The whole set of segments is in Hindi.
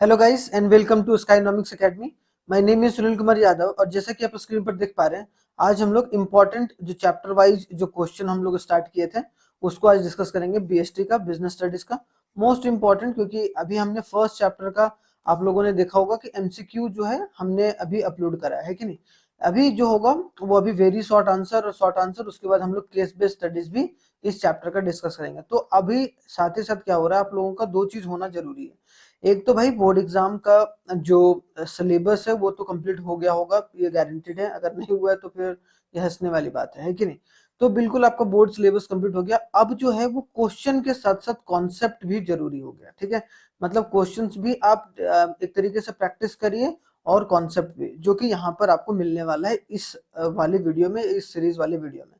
Hello guys and welcome to Skynomics Academy. My name is Sunil Kumar Yadav और जैसा कि आप स्क्रीन पर देख पा रहे हैं, आज हम लोग इम्पोर्टेंट जो चैप्टर वाइज जो क्वेश्चन हम लोग स्टार्ट किए थे उसको आज डिस्कस करेंगे। बीएसटी का, बिजनेस स्टडीज का मोस्ट इम्पोर्टेंट, क्योंकि अभी हमने फर्स्ट चैप्टर का आप लोगों ने देखा होगा कि एमसीक्यू जो है हमने अभी अपलोड करा है कि नहीं। अभी जो होगा वो अभी वेरी शॉर्ट आंसर और शॉर्ट आंसर, उसके बाद हम लोग केस बेस्ड स्टडीज भी इस चैप्टर का डिस्कस करेंगे। तो अभी साथ ही साथ क्या हो रहा है, आप लोगों का दो चीज होना जरूरी है। एक तो भाई बोर्ड एग्जाम का जो सिलेबस है वो तो कंप्लीट हो गया होगा, ये गारंटेड है। अगर नहीं हुआ है तो फिर ये हंसने वाली बात है कि नहीं। तो बिल्कुल आपका बोर्ड सिलेबस कंप्लीट हो गया। अब जो है वो क्वेश्चन के साथ साथ कॉन्सेप्ट भी जरूरी हो गया, ठीक है। मतलब क्वेश्चंस भी आप एक तरीके से प्रैक्टिस करिए और कॉन्सेप्ट भी, जो कि यहाँ पर आपको मिलने वाला है इस वाले वीडियो में, इस सीरीज वाले वीडियो में।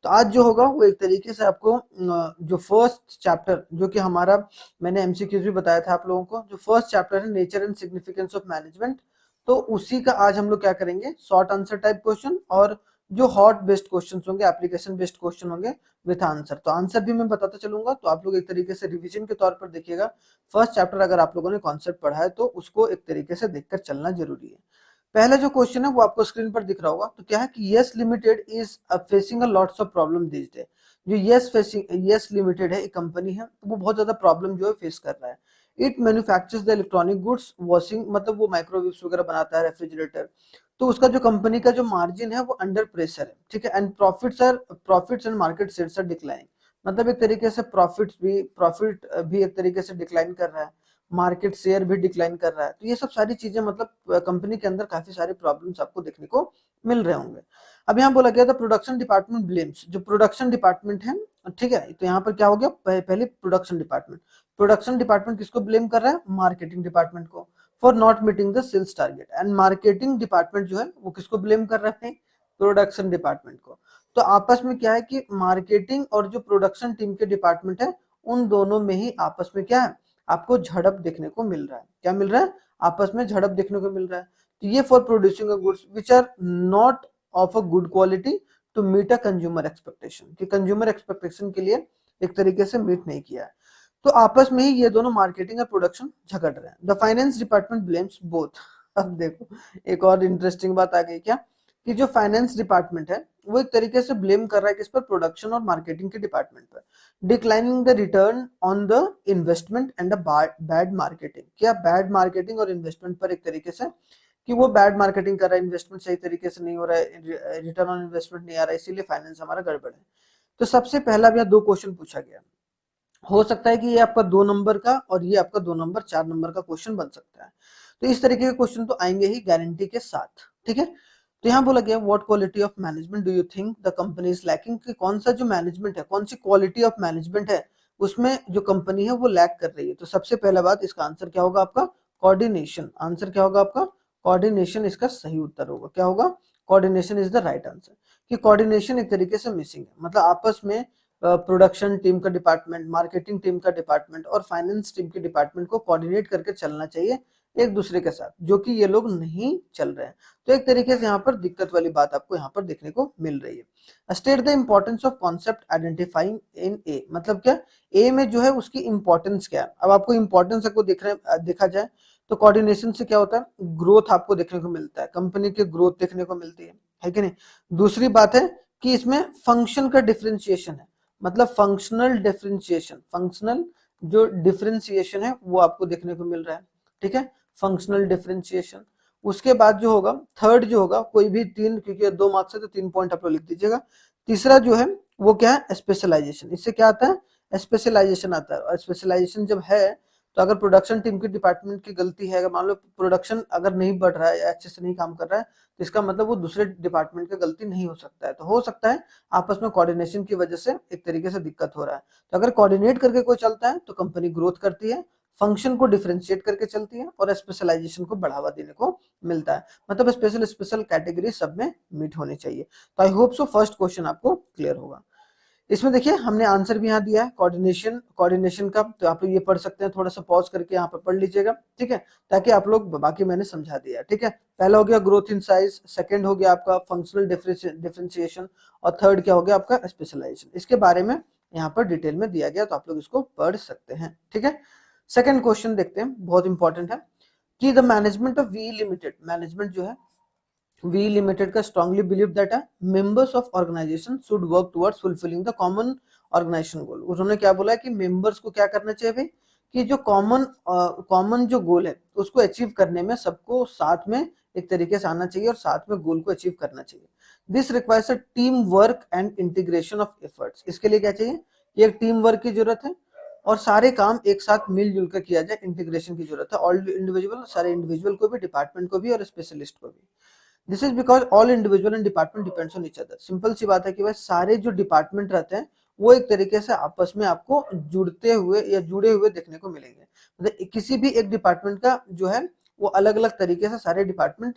तो आज जो होगा वो एक तरीके से आपको जो फर्स्ट चैप्टर जो कि हमारा, मैंने एमसीक्यूज भी बताया था आप लोगों को, जो फर्स्ट चैप्टर है nature and significance of management, तो उसी का आज हम लोग क्या करेंगे, शॉर्ट आंसर टाइप क्वेश्चन और जो हॉट बेस्ड क्वेश्चन होंगे, एप्लीकेशन बेस्ड क्वेश्चन होंगे विथ आंसर। तो आंसर भी मैं बताता चलूंगा, तो आप लोग एक तरीके से रिवीजन के तौर पर देखिएगा। फर्स्ट चैप्टर अगर आप लोगों ने कॉन्सेप्ट पढ़ा है तो उसको एक तरीके से देखकर चलना जरूरी है। पहला जो क्वेश्चन है वो आपको स्क्रीन पर दिख रहा होगा। तो क्या है कि yes limited is facing a lots of problem this day. जो यस लिमिटेड है, एक कंपनी है, तो वो बहुत ज्यादा प्रॉब्लम जो है फेस कर रहा है। It manufactures the electronic goods washing, मतलब वो माइक्रोवेव्स वगैरह बनाता है, रेफ्रिजरेटर। तो उसका जो कंपनी का जो मार्जिन है वो अंडर प्रेशर है, ठीक है। And profits and market shares are declining, मतलब एक तरीके से प्रॉफिट भी एक तरीके से डिक्लाइन कर रहा है, मार्केट शेयर भी डिक्लाइन कर रहा है। तो ये सब सारी चीजें, मतलब कंपनी के अंदर काफी सारे प्रॉब्लम्स आपको देखने को मिल रहे होंगे। अब यहाँ बोला गया था प्रोडक्शन डिपार्टमेंट ब्लेम्स, जो प्रोडक्शन डिपार्टमेंट है, ठीक है। तो यहाँ पर क्या हो गया, पहले प्रोडक्शन डिपार्टमेंट किसको ब्लेम कर रहा है, मार्केटिंग डिपार्टमेंट को, for not meeting the sales target. And marketing department जो है वो किसको ब्लेम कर रहा है, प्रोडक्शन डिपार्टमेंट को। तो आपस में क्या है कि मार्केटिंग और जो प्रोडक्शन टीम के डिपार्टमेंट है, उन दोनों में ही आपस में क्या है, आपको झड़प देखने को मिल रहा है। क्या मिल रहा है, आपस में झड़प देखने को मिल रहा है। तो ये for producing goods which are not of a good quality to meet a consumer expectation, कि कंज्यूमर एक्सपेक्टेशन के लिए एक तरीके से मीट नहीं किया है। तो आपस में ही ये दोनों मार्केटिंग और प्रोडक्शन झगड़ रहे हैं। The finance department blames both. अब देखो एक और इंटरेस्टिंग बात आ गई क्या, कि जो फाइनेंस डिपार्टमेंट है वो एक तरीके से ब्लेम कर रहा है किस पर, प्रोडक्शन और मार्केटिंग के डिपार्टमेंट पर, declining the return on the investment and bad marketing. क्या बैड मार्केटिंग और इन्वेस्टमेंट पर एक तरीके से, कि वो बैड मार्केटिंग कर रहा है, इन्वेस्टमेंट सही तरीके से नहीं हो रहा है, रिटर्न ऑन इन्वेस्टमेंट नहीं आ रहा है, इसीलिए फाइनेंस हमारा गड़बड़ है। तो सबसे पहला भी यहाँ दो क्वेश्चन पूछा गया। हो सकता है कि ये आपका 2 नंबर का और ये आपका 2 नंबर 4 नंबर का क्वेश्चन बन सकता है। तो इस तरीके के क्वेश्चन तो आएंगे ही गारंटी के साथ, ठीक है। तो यहाँ बोला गया what quality of management do you think the company is lacking, कि कौन सा जो मैनेजमेंट है, कौन सी क्वालिटी ऑफ मैनेजमेंट है उसमें जो कंपनी है वो लैक कर रही है। तो सबसे पहला बात, इसका आंसर क्या होगा आपका, कोऑर्डिनेशन। आंसर क्या होगा आपका, कोऑर्डिनेशन इसका सही उत्तर होगा। क्या होगा, coordination is the right answer. कि कोऑर्डिनेशन एक तरीके से मिसिंग है, मतलब आपस में प्रोडक्शन टीम का डिपार्टमेंट, मार्केटिंग टीम का डिपार्टमेंट और फाइनेंस टीम के डिपार्टमेंट को कोऑर्डिनेट करके चलना चाहिए एक दूसरे के साथ, जो कि ये लोग नहीं चल रहे हैं। तो एक तरीके से यहाँ पर दिक्कत वाली बात आपको यहाँ पर देखने को मिल रही है। State the importance of concept identifying in a, मतलब क्या, ए में जो है उसकी इंपॉर्टेंस क्या है। अब आपको इंपॉर्टेंस आपको देखा जाए तो कोऑर्डिनेशन से क्या होता है, ग्रोथ आपको देखने को मिलता है, कंपनी की ग्रोथ देखने को मिलती है कि नहीं। दूसरी बात है कि इसमें फंक्शन का डिफ्रेंशिएशन है, मतलब फंक्शनल जो डिफरेंशिएशन है वो आपको देखने को मिल रहा है, ठीक है, फंक्शनल डिफरेंशिएशन। उसके बाद जो होगा, थर्ड जो होगा, कोई भी तीन, क्योंकि 2 मार्क्स है तो 3 पॉइंट आप लोग लिख दीजिएगा। तीसरा जो है वो क्या है, स्पेशलाइजेशन। इससे क्या आता है, स्पेशलाइजेशन आता है। और स्पेशलाइजेशन जब है तो अगर प्रोडक्शन टीम के डिपार्टमेंट की गलती है, अगर मान लो प्रोडक्शन अगर नहीं बढ़ रहा है या अच्छे से नहीं काम कर रहा है, तो इसका मतलब वो दूसरे डिपार्टमेंट का गलती नहीं हो सकता है। तो हो सकता है आपस में कोऑर्डिनेशन की वजह से एक तरीके से दिक्कत हो रहा है। तो अगर कोऑर्डिनेट करके कोई चलता है तो कंपनी ग्रोथ करती है, फंक्शन को डिफरेंशिएट करके चलती है और स्पेशलाइजेशन को बढ़ावा देने को मिलता है। मतलब स्पेशल कैटेगरी सब में मीट होनी चाहिए। तो I hope so first question आपको क्लियर होगा। इसमें देखिए हमने आंसर भी यहाँ दिया है, कोऑर्डिनेशन का, तो आप लोग ये पढ़ सकते हैं, थोड़ा सा पॉज करके यहाँ पर पढ़ लीजिएगा, ठीक है, ताकि आप लोग, बाकी मैंने समझा दिया, ठीक है। पहला हो गया ग्रोथ इन साइज, सेकंड हो गया आपका फंक्शनल डिफरेंशिएशन और थर्ड क्या हो गया आपका स्पेशलाइजेशन। इसके बारे में यहाँ पर डिटेल में दिया गया, तो आप लोग इसको पढ़ सकते हैं, ठीक है। सेकंड क्वेश्चन देखते हैं, बहुत इंपॉर्टेंट है। कि the management of V Limited, management जो है वी लिमिटेड का strongly believe that members of organisation should work towards fulfilling the common organisation goal. उन्होंने क्या बोला है कि मेंबर्स को क्या करना चाहिए भाई, कि जो कॉमन जो गोल है उसको अचीव करने में सबको साथ में एक तरीके से आना चाहिए और साथ में गोल को अचीव करना चाहिए। This requires a team work and integration of efforts. इसके लिए क्या चाहिए, कि एक टीम वर्क की जरूरत है और सारे काम एक साथ मिलजुल कर किया जाए, इंटीग्रेशन की जरूरत है, ऑल इंडिविजुअल, सारे इंडिविजुअल को भी, डिपार्टमेंट को भी और स्पेशलिस्ट को भी। This is because all individual and department depends on each other. Simple सी बात है कि भाई सारे जो डिपार्टमेंट रहते हैं वो एक तरीके से आपस में आपको जुड़ते हुए या जुड़े हुए देखने को मिलेंगे। मतलब किसी भी एक डिपार्टमेंट का जो है वो अलग अलग तरीके से सारे डिपार्टमेंट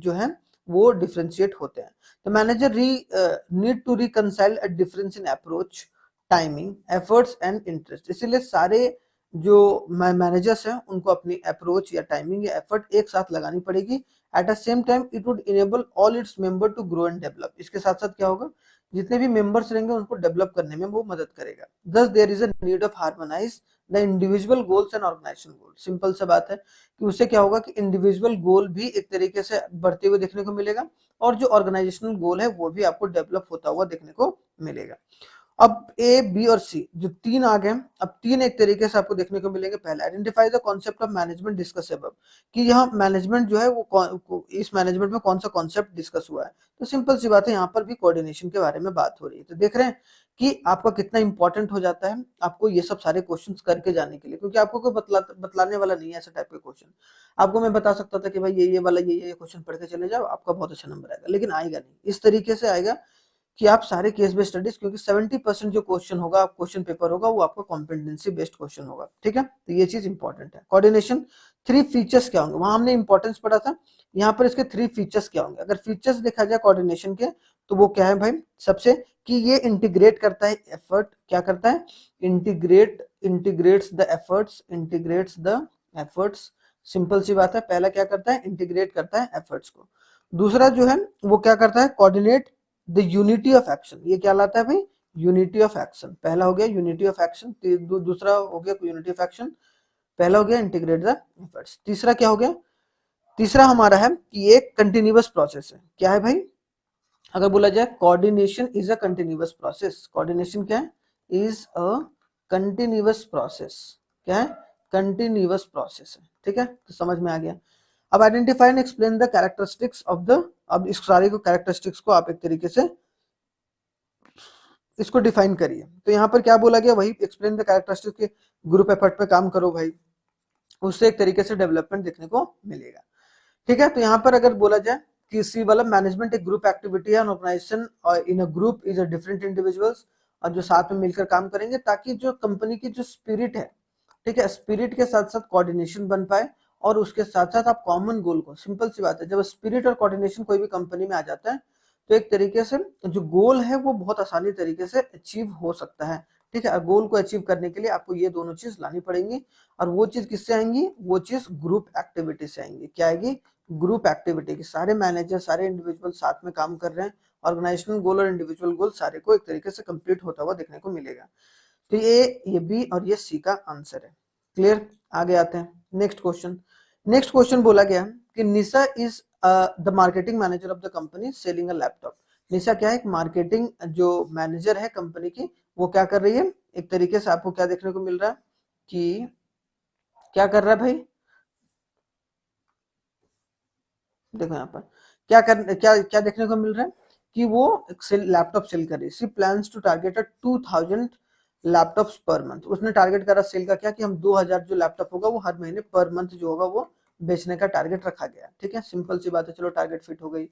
जो है वो डिफ्रेंशिएट होते हैं। तो manager need to reconcile a difference in approach, timing, efforts and interest. इसीलिए सारे जो मैनेजर्स हैं उनको अपनी अप्रोच या टाइमिंग या एफर्ट एक साथ लगानी पड़ेगी। At the same time it would enable all its member to grow and develop. इसके साथ साथ क्या होगा, जितने भी मेंबर्स रहेंगे उनको डेवलप करने में वो मदद करेगा। Thus there is a need of harmonise the individual goals and organisation goal. Simple सा बात है कि उससे क्या होगा कि इंडिविजुअल गोल भी एक तरीके से बढ़ते हुए देखने को मिलेगा और जो ऑर्गेनाइजेशनल गोल है वो भी आपको डेवलप होता हुआ देखने को मिलेगा। अब ए, बी और सी जो तीन आ गए, अब तीन एक तरीके से आपको देखने को मिलेंगे। पहले identify the concept of management discuss above, कि यहाँ मैनेजमेंट जो है वो इस मैनेजमेंट में कौन सा कॉन्सेप्ट डिस्कस हुआ है। तो सिंपल सी बात है, यहाँ पर भी कोऑर्डिनेशन के बारे में बात हो रही है। तो देख रहे हैं कि आपका कितना इंपॉर्टेंट हो जाता है आपको ये सब सारे क्वेश्चंस करके जाने के लिए, क्योंकि आपको कोई बतलाने वाला नहीं है ऐसा टाइप के क्वेश्चन। आपको मैं बता सकता था कि भाई ये वाला ये क्वेश्चन पढ़ के चले जाओ, आपका बहुत अच्छा नंबर आएगा, लेकिन आएगा नहीं। इस तरीके से आएगा कि आप सारे केस बेस्ड स्टडीज, क्योंकि 70% जो क्वेश्चन होगा क्वेश्चन पेपर होगा वो आपका कॉम्पिटेंसी बेस्ड क्वेश्चन होगा। ठीक है, तो ये चीज इंपॉर्टेंट है। कोऑर्डिनेशन, थ्री फीचर्स क्या होंगे, वहां हमने इंपॉर्टेंस पढ़ा था, यहाँ पर इसके थ्री फीचर्स क्या होंगे। अगर फीचर्स देखा जाए कोऑर्डिनेशन के तो वो क्या है भाई, सबसे कि ये इंटीग्रेट करता है एफर्ट, क्या करता है, integrates the efforts, integrates the efforts. Simple सी बात है, पहला क्या करता है, इंटीग्रेट करता है एफर्ट्स को। दूसरा जो है वो क्या करता है, coordinate the unity of action. ये क्या लाता है भाई, यूनिटी ऑफ एक्शन। पहला हो गया यूनिटी ऑफ एक्शन, दूसरा हो गया यूनिटी ऑफ एक्शन, पहला हो गया इंटीग्रेट द एफर्ट्स। तीसरा क्या हो गया, तीसरा हमारा है कि एक कंटिन्यूअस प्रोसेस है। क्या है भाई, अगर बोला जाए coordination is a continuous process, coordination क्या है, इज अ कंटिन्यूअस प्रोसेस। क्या है, कंटिन्यूअस प्रोसेस है। ठीक है, तो समझ में आ गया। अब identify and explain the characteristics of the, अब इस सारे को कैरेक्टरिस्टिक्स को आप एक तरीके से इसको डिफाइन करिए। तो यहाँ पर क्या बोला गया, वही एक्सप्लेन द कैरेक्टरिस्टिक्स के ग्रुप एफर्ट पे काम करो भाई, उससे एक तरीके से डेवलपमेंट देखने को मिलेगा। ठीक है, तो यहाँ पर अगर बोला जाए कि सी वाला मैनेजमेंट एक ग्रुप एक्टिविटी है, ऑर्गेनाइजेशन और in a group is a different individuals, और जो साथ में मिलकर काम करेंगे ताकि जो कंपनी की जो स्पिरिट है, ठीक है, स्पिरिट के साथ साथ कोऑर्डिनेशन बन पाए और उसके साथ साथ आप कॉमन गोल को, सिंपल सी बात है जब स्पिरिट और कोऑर्डिनेशन कोई भी कंपनी में आ जाता है तो एक तरीके से जो गोल है वो बहुत आसानी तरीके से अचीव हो सकता है। ठीक है, गोल को अचीव करने के लिए आपको ये दोनों चीज लानी पड़ेंगी, और वो चीज किससे आएंगी, वो चीज ग्रुप एक्टिविटी से आएंगी। क्या आएगी, ग्रुप एक्टिविटी की, सारे मैनेजर सारे इंडिविजुअल साथ में काम कर रहे हैं, ऑर्गेनाइजेशनल गोल और इंडिविजुअल गोल सारे को एक तरीके से कंप्लीट होता हुआ देखने को मिलेगा। तो ये बी और ये सी का आंसर है। क्लियर, आगे आते हैं नेक्स्ट क्वेश्चन। नेक्स्ट क्वेश्चन बोला गया कि Nisha is the marketing manager of the company selling a laptop. Nisha क्या है, एक मार्केटिंग जो मैनेजर है कंपनी की, वो क्या कर रही है, एक तरीके से आपको क्या देखने को मिल रहा है कि क्या कर रहा है भाई, देखो यहाँ पर क्या देखने को मिल रहा है कि वो लैपटॉप सेल कर रही है। She plans to target 2000 laptops per month. उसने टारगेट करा सेल का क्या, कि हम 2000 जो लैपटॉप होगा वो हर महीने पर मंथ जो होगा वो बेचने का टारगेट रखा गया। ठीक है, सिंपल सी बात है, चलो टारगेट फिट हो गई।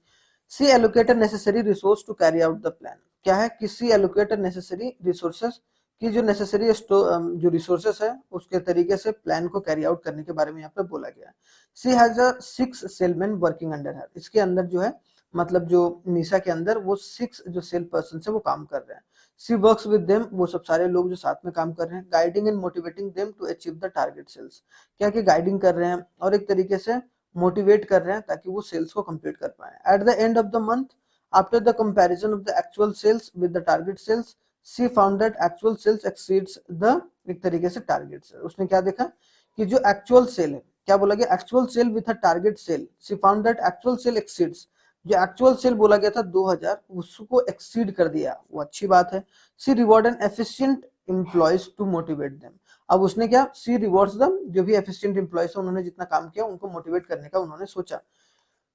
She allocated necessary resource to carry out the plan. क्या है कि सी एलोकेटेड नेसेसरी रिसोर्सेस की जो नेसेसरी जो रिसोर्सेस है उसके तरीके से प्लान को कैरी आउट करने के बारे में यहाँ पे बोला गया है। She has a 6 salesman working under her. इसके अंदर जो है मतलब जो निशा के अंदर वो 6 जो सेल पर्सन है वो काम कर रहे हैं। सी वर्क्स विद देम, वो सब सारे लोग जो साथ में काम कर रहे हैं। Guiding and motivating them to achieve the target sales. क्या कि गाइडिंग कर रहे हैं और एक तरीके से मोटिवेट कर रहे हैं ताकि वो सेल्स को कंप्लीट कर पाए। At the end of the month, after the comparison of the actual sales with the target sales, she found that actual sales exceeds the, एक तरीके से टारगेट। उसने क्या देखा कि जो एक्चुअल सेल है क्या बोला गया, actual sale with a target sale, she found that actual sale exceeds, जो एक्चुअल सेल बोला गया था 2000 उसको एक्सीड कर दिया, वो अच्छी बात है। She reward an efficient employees to motivate them, अब उसने क्या, सी रिवॉर्ड्स देम, जो भी एफिशिएंट एम्प्लॉयज है उन्होंने जितना काम किया उनको मोटिवेट करने का उन्होंने सोचा।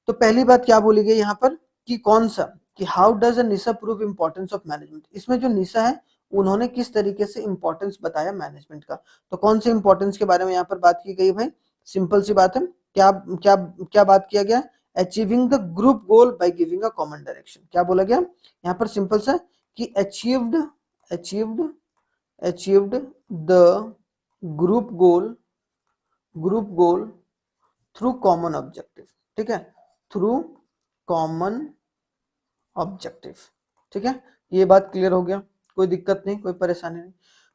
तो पहली बात क्या बोली गई यहाँ पर कि कौन सा, कि how does a Nisha prove importance of management, इसमें जो निशा है उन्होंने किस तरीके से इंपॉर्टेंस बताया मैनेजमेंट का। तो कौन से इंपॉर्टेंस के बारे में यहाँ पर बात की गई भाई, सिंपल सी बात है, क्या क्या क्या बात किया गया, achieving the group goal by giving a common direction, क्या बोला गया यहाँ पर सिंपल सा कि achieved achieved the group goal through common objective, ठीक है, थ्रू कॉमन ऑब्जेक्टिव, ठीक है, ये बात क्लियर हो गया, कोई दिक्कत नहीं, कोई परेशानी नहीं।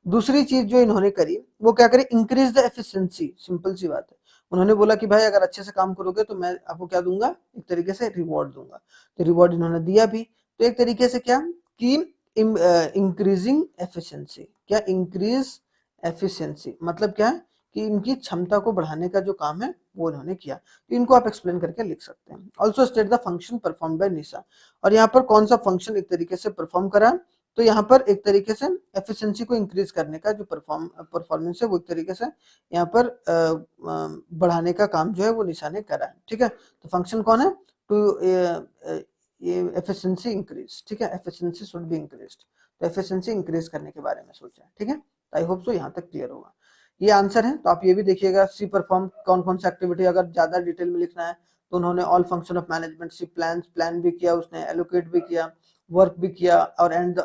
दूसरी चीज जो इन्होंने करी वो क्या करी, इंक्रीज द एफिशिएंसी, सिंपल सी बात है, उन्होंने बोला कि भाई अगर अच्छे से काम करोगे तो मैं आपको क्या दूंगा, एक तरीके से रिवॉर्ड दूंगा, तो रिवॉर्ड इन्होंने दिया भी। तो एक तरीके से क्या कि इंक्रीजिंग एफिशिएंसी, क्या इंक्रीज एफिशिएंसी मतलब क्या है कि इनकी क्षमता को बढ़ाने का जो काम है वो इन्होंने किया, तो इनको आप एक्सप्लेन करके लिख सकते हैं। Also state the function perform by Nisha, और यहाँ पर कौन सा फंक्शन एक तरीके से परफॉर्म करा, तो यहाँ पर एक तरीके से एफिशिएंसी को इंक्रीज करने का जो परफॉर्मेंस है वो एक तरीके से यहाँ पर बढ़ाने का काम जो है वो निशा ने करा है, ठीक है। तो फंक्शन कौन है, टू ये एफिशिएंसी इंक्रीज, ठीक है, एफिशिएंसी शुड बी इंक्रीज्ड, तो एफिशिएंसी इंक्रीज करने के बारे में सोचा है, ठीक है। आई होप सो यहाँ तक क्लियर होगा, ये आंसर है। तो आप ये भी देखिएगा, सी परफॉर्म कौन कौन सा एक्टिविटी, अगर ज्यादा डिटेल में लिखना है तो उन्होंने all function of management, she plan भी किया उसने, एलोकेट भी किया, वर्क भी किया, और एंड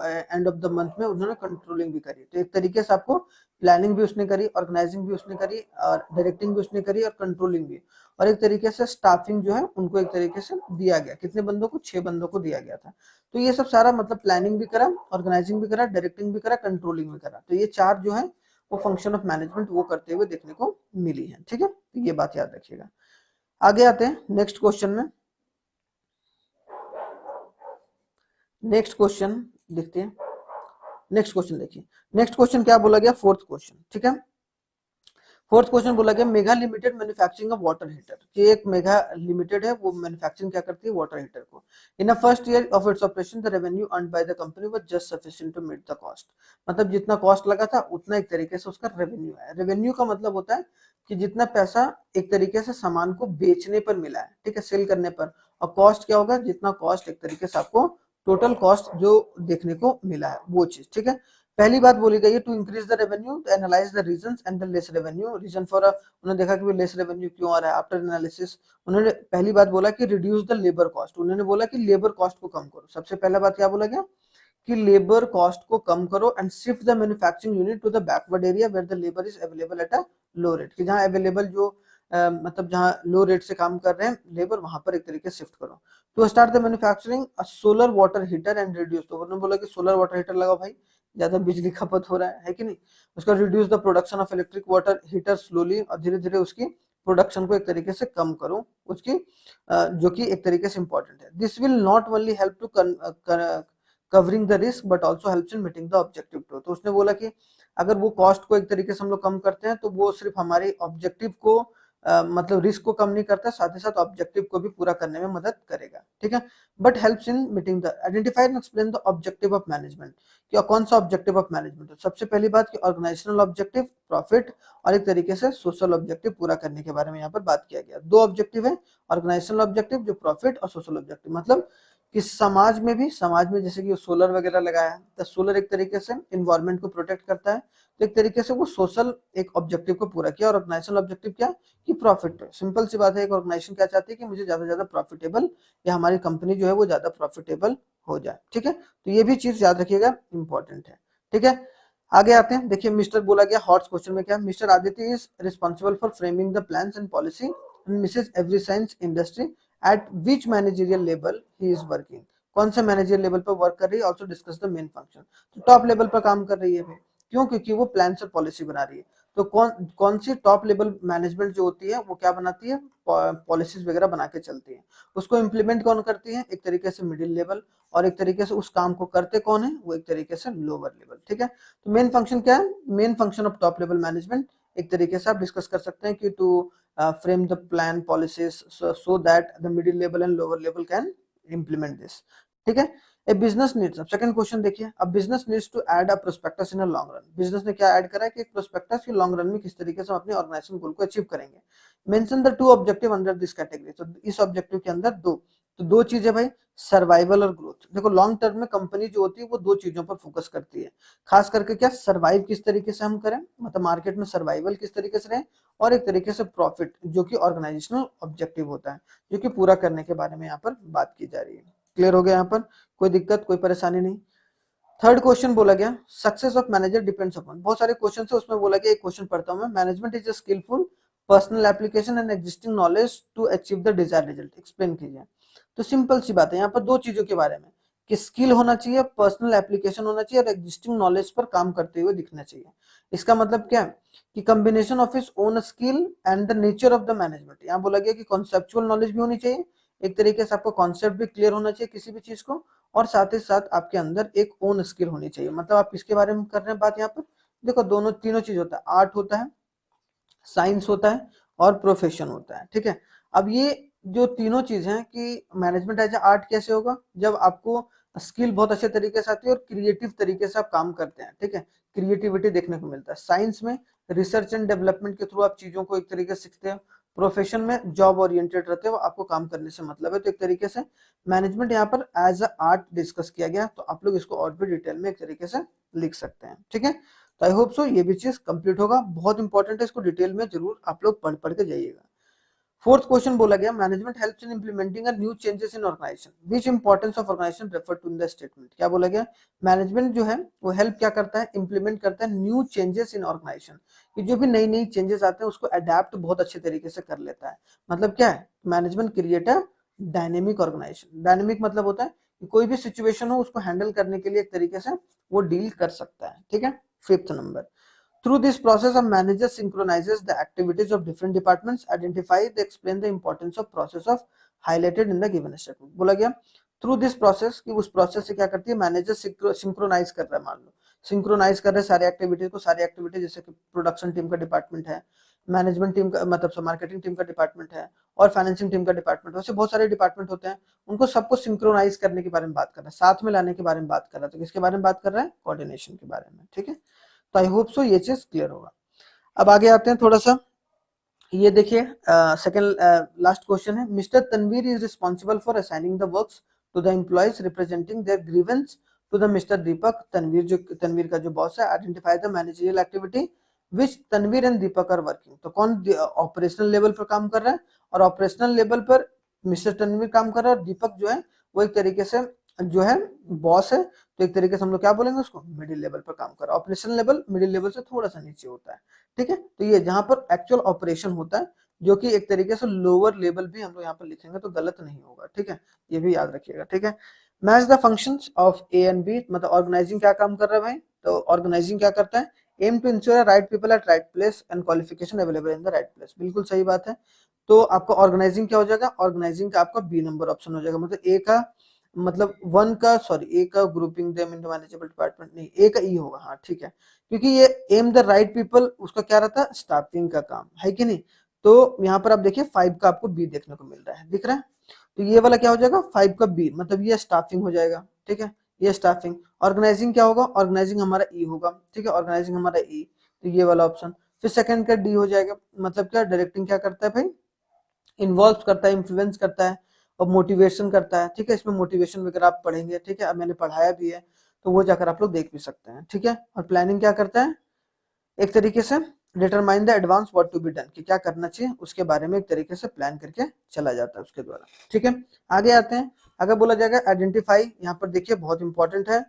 ऑफ द मंथ में उन्होंने कंट्रोलिंग भी करी। तो एक तरीके से आपको प्लानिंग भी उसने करी, ऑर्गेनाइजिंग भी उसने करी, और डायरेक्टिंग भी उसने करी, और कंट्रोलिंग भी, और एक तरीके से स्टाफिंग जो है उनको एक तरीके से दिया गया, कितने बंदों को, 6 बंदों को दिया गया था। तो ये सब सारा मतलब प्लानिंग भी करा, ऑर्गेनाइजिंग भी करा, डायरेक्टिंग भी करा, कंट्रोलिंग भी करा, तो ये 4 जो है वो फंक्शन ऑफ मैनेजमेंट वो करते हुए देखने को मिली है, ठीक है, तो ये बात याद रखिएगा। आगे आते हैं नेक्स्ट क्वेश्चन में, नेक्स्ट क्वेश्चन देखते हैं, नेक्स्ट क्वेश्चन देखिए, नेक्स्ट क्वेश्चन क्या बोला गया, फोर्थ क्वेश्चन, ठीक है। फोर्थ क्वेश्चन बोला गया mega limited manufacturing of water heater, कि एक मेगा लिमिटेड है वो मैन्युफैक्चरिंग क्या करती है, वाटर हीटर को। In the first year of its operation the revenue earned by the company was just sufficient to meet the cost, मतलब जितना कॉस्ट लगा था उतना एक तरीके से उसका रेवेन्यू है। रेवेन्यू का मतलब होता है कि जितना पैसा एक तरीके से सामान को बेचने पर मिला है, ठीक है, सेल करने पर, और कॉस्ट क्या होगा, जितना कॉस्ट एक तरीके से आपको टोटल कॉस्ट जो देखने को मिला है वो चीज, ठीक है। पहली बात बोली गई है to increase the revenue, to analyse the reasons and the less revenue, reason for उन्होंने देखा कि लेस रेवेन्यू क्यों आ रहा है, आफ्टर एनालिसिस उन्होंने पहली बात बोला कि रिड्यूस द लेबर कॉस्ट, उन्होंने बोला कि लेबर कॉस्ट को कम करो, सबसे पहला बात क्या बोला गया कि लेबर कॉस्ट को कम करो, and shift the manufacturing unit to the backward area where the labour is available at a low rate, कि जहां अवेलेबल जो मतलब जहां लो रेट से काम कर रहे हैं लेबर वहां पर एक तरीके से शिफ्ट करो। To start the manufacturing a solar water heater and reduce, तो उन्होंने बोला कि सोलर वाटर हीटर लगाओ भाई, ज्यादा बिजली खपत हो रहा है कि नहीं। उसका reduce the production of electric water heater slowly, और धीरे धीरे उसकी प्रोडक्शन को एक तरीके से कम करो उसकी, जो कि एक तरीके से इंपॉर्टेंट है। This will not only help to covering the risk but also helps in meeting the objective to, तो उसने बोला कि अगर वो कॉस्ट को एक तरीके से हम लोग कम करते हैं तो वो सिर्फ हमारे ऑब्जेक्टिव को मतलब रिस्क को कम नहीं करता, साथ ही साथ ऑब्जेक्टिव को भी पूरा करने में मदद करेगा, ठीक है। But helps in meeting the identify and explain the objective of management, क्या कौन सा ऑब्जेक्टिव ऑफ मैनेजमेंट है। सबसे पहली बात कि ऑर्गेनाइजेशनल ऑब्जेक्टिव प्रॉफिट, और एक तरीके से सोशल ऑब्जेक्टिव पूरा करने के बारे में यहाँ पर बात किया गया। 2 ऑब्जेक्टिव है, ऑर्गेनाइजेशनल ऑब्जेक्टिव जो प्रॉफिट, और सोशल ऑब्जेक्टिव मतलब कि समाज में भी, समाज में जैसे कि सोलर वगैरह लगाया है तो सोलर एक तरीके से इन्वायरमेंट को प्रोटेक्ट करता है, तो एक तरीके से वो सोशल एक ऑब्जेक्टिव को पूरा किया। और ऑर्गेनाइजेशनल ऑब्जेक्टिव क्या कि प्रॉफिट, सिंपल सी बात है, एक ऑर्गेनाइजेशन क्या चाहती है कि मुझे ज्यादा से ज्यादा प्रॉफिटेबल, या हमारी कंपनी जो है वो ज्यादा प्रॉफिटेबल हो जाए, ठीक है। तो ये भी चीज याद रखिएगा, इंपॉर्टेंट है, ठीक है। आगे आते हैं, देखिए मिस्टर बोला गया हॉट्स क्वेश्चन में क्या, mister Aditya is responsible for framing the plans and policy and Mrs every science industry at which managerial level he is working, कौन से मैनेजर लेवल पर वर्क कर रही है, also discuss the main function, तो टॉप लेवल पर काम कर रही है भाई, क्यों, क्योंकि वो प्लान और पॉलिसी बना रही है। तो कौन कौन सी टॉप लेवल मैनेजमेंट जो होती है वो क्या बनाती है, पॉलिसीज वगैरह बना के चलती है, उसको इम्प्लीमेंट कौन करती है, एक तरीके से मिडिल लेवल, और एक तरीके से उस काम को करते कौन है, वो एक तरीके से लोअर लेवल, ठीक है। तो मेन फंक्शन क्या है, main function of top level management एक तरीके से आप डिस्कस कर सकते हैं कि to frame the plan policies so that the middle level and lower level can implement this. ठीक है. A business needs, अब सेकंड क्वेश्चन देखिए, अब business needs to add a prospectus in a long run. Business ने क्या ऐड करा है कि एक प्रोस्पेक्टस की लॉन्ग रन में किस तरीके से हम अपने ऑर्गेनाइजेशन गोल को अचीव करेंगे. Mention the two objective under this category. तो इस ऑब्जेक्टिव के अंदर दो चीजें भाई, सर्वाइवल और ग्रोथ. देखो लॉन्ग टर्म में कंपनी जो होती है वो दो चीजों पर फोकस करती है, खास करके क्या, सर्वाइव किस तरीके से हम करें, मतलब मार्केट में सर्वाइवल किस तरीके से रहे, और एक तरीके से प्रॉफिट जो कि ऑर्गेनाइजेशनल ऑब्जेक्टिव होता है, जो कि पूरा करने के बारे में यहाँ पर बात की जा रही है. क्लियर हो गया यहाँ पर, कोई दिक्कत कोई परेशानी नहीं. थर्ड क्वेश्चन बोला गया, success of manager depends upon. बहुत सारे क्वेश्चन है, उसमें बोला गया, एक क्वेश्चन पढ़ता हूं मैं. Management is a skilful personal application and existing knowledge to achieve the desired result. Explain कीजिए. तो सिंपल सी बात है यहाँ पर, दो चीजों के बारे में, कि स्किल होना चाहिए, पर्सनल एप्लीकेशन होना चाहिए, और एग्जिस्टिंग नॉलेज पर काम करते हुए दिखना चाहिए. इसका मतलब क्या है कि combination of his own skill and the nature of the management. यहाँ बोला गया कि कॉन्सेप्चुअल नॉलेज भी होनी चाहिए, एक तरीके से आपको कॉन्सेप्ट भी क्लियर होना चाहिए किसी भी चीज को, और साथ ही साथ आपके अंदर एक ओन स्किल होनी चाहिए. मतलब आप किसके बारे में कर रहे हैं बात यहाँ पर, देखो दोनों तीनों चीज होता है, आर्ट होता है, साइंस होता है, और प्रोफेशन होता है. ठीक है. अब ये जो तीनों चीज हैं कि मैनेजमेंट एज आर्ट कैसे होगा, जब आपको स्किल बहुत अच्छे तरीके से आती है और क्रिएटिव तरीके से आप काम करते हैं. ठीक है, क्रिएटिविटी देखने को मिलता है. साइंस में रिसर्च एंड डेवलपमेंट के थ्रू आप चीजों को एक तरीके से सीखते हैं. प्रोफेशन में जॉब ओरिएंटेड रहते हो, आपको काम करने से मतलब है. तो एक तरीके से मैनेजमेंट यहाँ पर एज अ आर्ट डिस्कस किया गया, तो आप लोग इसको और भी डिटेल में एक तरीके से लिख सकते हैं. ठीक है, तो आई होप सो ये भी चीज कंप्लीट होगा. बहुत इंपॉर्टेंट है, इसको डिटेल में जरूर आप लोग पढ़ पढ़ के जाइएगा. फोर्थ क्वेश्चन बोला गया, management helps in implementing a new changes in organisation, which importance of organisation refer to in the statement. क्या बोला गया, मैनेजमेंट जो है वो हेल्प क्या करता है, इंप्लीमेंट करता है न्यू चेंजेस इन ऑर्गेनाइजेशन, कि जो भी नई नई चेंजेस आते हैं उसको अडेप्ट बहुत अच्छे तरीके से कर लेता है. मतलब क्या है, management create a dynamic organisation. Dynamic मतलब होता है कि कोई भी सिचुएशन हो उसको हैंडल करने के लिए एक तरीके से वो डील कर सकता है. ठीक है. Fifth number, through this process, a manager synchronizes the activities of different departments, identify, they explain the importance of process of highlighted in the given statement. बोला गया थ्रू दिस प्रोसेस, कि उस प्रोसेस से क्या करती है मैनेजर, सिंक्रोनाइज कर रहा है. मान लो सिंक्रोनाइज कर रहे हैं सारे एक्टिविटीज को, सारी एक्टिविटीज जैसे कि प्रोडक्शन टीम का डिपार्टमेंट है, मैनेजमेंट टीम का मतलब मार्केटिंग टीम का डिपार्टमेंट है, और फाइनेंसिंग टीम का डिपार्टमेंट, वैसे बहुत सारे डिपार्टमेंट होते हैं, उनको सबको सिंक्रोनाइज करने के बारे में बात कर रहा है, साथ में लाने के बारे में बात कर रहा है. तो किसके बारे में बात कर रहा है, कोऑर्डिनेशन के बारे में. ठीक है, तो आई होप सो ये चीज क्लियर होगा. अब आगे आते हैं थोड़ा सा, ये देखिए सेकंड लास्ट क्वेश्चन है, mister Tanveer is responsible for assigning the works to the employees representing their grievance to the mister Deepak. Tanveer का जो बॉस है, identify the managerial activity which Tanveer and Deepak are working. तो कौन ऑपरेशनल लेवल पर काम कर रहा है, और ऑपरेशनल लेवल पर मिस्टर तनवीर काम कर रहा है, और दीपक जो है वो एक तरीके से जो है बॉस है. तो एक तरीके से हम लोग क्या बोलेंगे उसको, मिडिल लेवल पर काम कर रहा है. ऑपरेशनल लेवल मिडिल लेवल से थोड़ा सा नीचे होता है. ठीक है, तो ये जहां पर एक्चुअल ऑपरेशन होता है, जो कि एक तरीके से लोअर लेवल भी हम लोग यहाँ पर लिखेंगे तो गलत नहीं होगा. ठीक है, ये भी याद रखिएगा. ठीक है, match the functions of A and B, मतलब ऑर्गेनाइजिंग क्या काम कर रहा है भाई, तो ऑर्गेनाइजिंग क्या करता है, aim to ensure right people at right place and qualification available in the right place. बिल्कुल सही बात है. तो आपका ऑर्गेनाइजिंग क्या हो जाएगा, ऑर्गेनाइजिंग का आपका बी नंबर ऑप्शन हो जाएगा. मतलब ए का मतलब वन का सॉरी ए का grouping them into manageable department नहीं, ए का ई होगा. हाँ ठीक है, क्योंकि ये एम द राइट पीपल उसका क्या रहता है, स्टाफिंग का काम है कि नहीं. तो यहाँ पर आप देखिए 5 का आपको बी देखने को मिल रहा है, दिख रहा है. तो ये वाला क्या हो जाएगा, 5 का बी, मतलब ये स्टाफिंग हो जाएगा. ठीक है, ये स्टाफिंग. ऑर्गेनाइजिंग क्या होगा, ऑर्गेनाइजिंग हमारा ई होगा. ठीक है, ऑर्गेनाइजिंग हमारा ई, तो ये वाला ऑप्शन. फिर सेकंड का डी हो जाएगा, मतलब क्या, डायरेक्टिंग क्या करता है भाई, इन्वॉल्व करता है, इन्फ्लुएंस करता है, और मोटिवेशन करता है. ठीक है, इसमें मोटिवेशन वगैरह आप पढ़ेंगे. ठीक है, अब मैंने पढ़ाया भी है, तो वो जाकर आप लोग देख भी सकते हैं. ठीक है, और प्लानिंग क्या करता है, एक तरीके से determine the advance what to be done, कि क्या करना चाहिए उसके बारे में एक तरीके से प्लान करके चला जाता है उसके द्वारा. ठीक है, आगे आते हैं. अगर बोला जाएगा आइडेंटिफाई, यहाँ पर देखिए बहुत इंपॉर्टेंट है,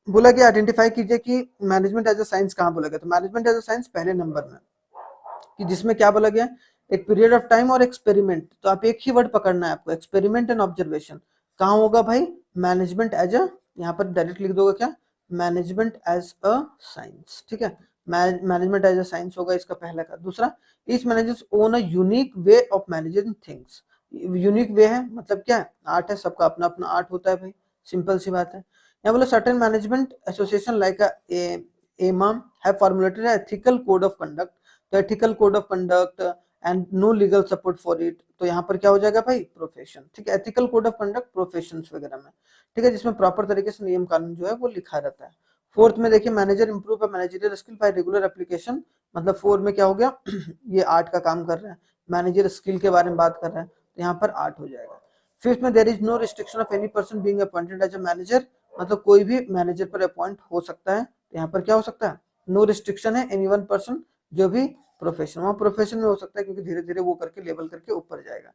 बोला गया आइडेंटिफाई कीजिए कि मैनेजमेंट एज अ साइंस कहाँ बोला गया. तो मैनेजमेंट एज अ साइंस पहले नंबर में, कि जिसमें क्या बोला गया, एक पीरियड ऑफ टाइम और एक्सपेरिमेंट. तो आप एक ही वर्ड पकड़ना है आपको, एक्सपेरिमेंट एंड ऑब्जर्वेशन. कहाँ होगा भाई, मैनेजमेंट एज अ, यहाँ पर डायरेक्ट लिख दोगे क्या, मैनेजमेंट एज अ साइंस. ठीक है, मैनेजमेंट एज अ साइंस होगा इसका पहला का. दूसरा, each managers own a unique way of managing things. Unique way है मतलब क्या है, आर्ट है, सबका अपना अपना आर्ट होता है भाई, सिंपल सी बात है. यहाँ बोला certain management association like AIMA have formulated ethical code of conduct. तो ethical code of conduct and no legal support for it, तो यहाँ पर क्या हो जाएगा भाई, प्रोफेशन। ठीक है, ethical code of conduct profession वगैरह में, ठीक है, जिसमें प्रॉपर तरीके से नियम कानून जो है वो लिखा रहता है। फोर्थ में देखिए manager improve managerial skill bye regular application, मतलब 4 में क्या हो गया ये 8 का काम कर रहा है, मैनेजर स्किल के बारे में बात कर रहा है, तो यहाँ पर 8 हो जाएगा। फिफ्थ में there is no restriction of any person being appointed as a manager, मतलब कोई भी मैनेजर पर अपॉइंट हो सकता है, तो यहाँ पर क्या हो सकता है, नो रिस्ट्रिक्शन है, एनी वन पर्सन, जो भी प्रोफेशन, वहाँ प्रोफेशन में हो सकता है, क्योंकि धीरे धीरे वो करके लेवल करके ऊपर जाएगा।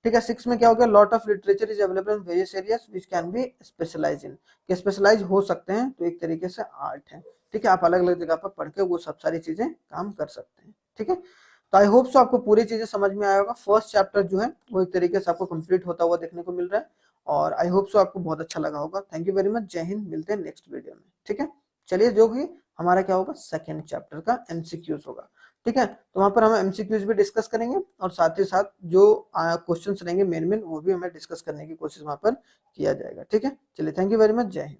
ठीक है, 6 में क्या हो गया, lot of literature is available in various areas which can be specialise in, कि स्पेशलाइज हो सकते हैं, तो एक तरीके से आर्ट है। ठीक है, आप अलग अलग जगह पर पढ़ के वो सब सारी चीजें काम कर सकते हैं। ठीक है, तो आई होप सो आपको पूरी चीजें समझ में आया होगा। फर्स्ट चैप्टर जो है वो एक तरीके से आपको कंप्लीट होता हुआ देखने को मिल रहा है, और आई होप सो आपको बहुत अच्छा लगा होगा। थैंक यू वेरी मच, जय हिंद, मिलते हैं नेक्स्ट वीडियो में। ठीक है, चलिए, जो कि हमारा क्या होगा, सेकेंड चैप्टर का एमसीक्यूज होगा। ठीक है, तो वहां पर हम एमसीक्यूज भी डिस्कस करेंगे, और साथ ही साथ जो क्वेश्चंस रहेंगे मेन मेन वो भी हमें डिस्कस करने की कोशिश वहां पर किया जाएगा। ठीक है, चलिए, थैंक यू वेरी मच, जय हिंद।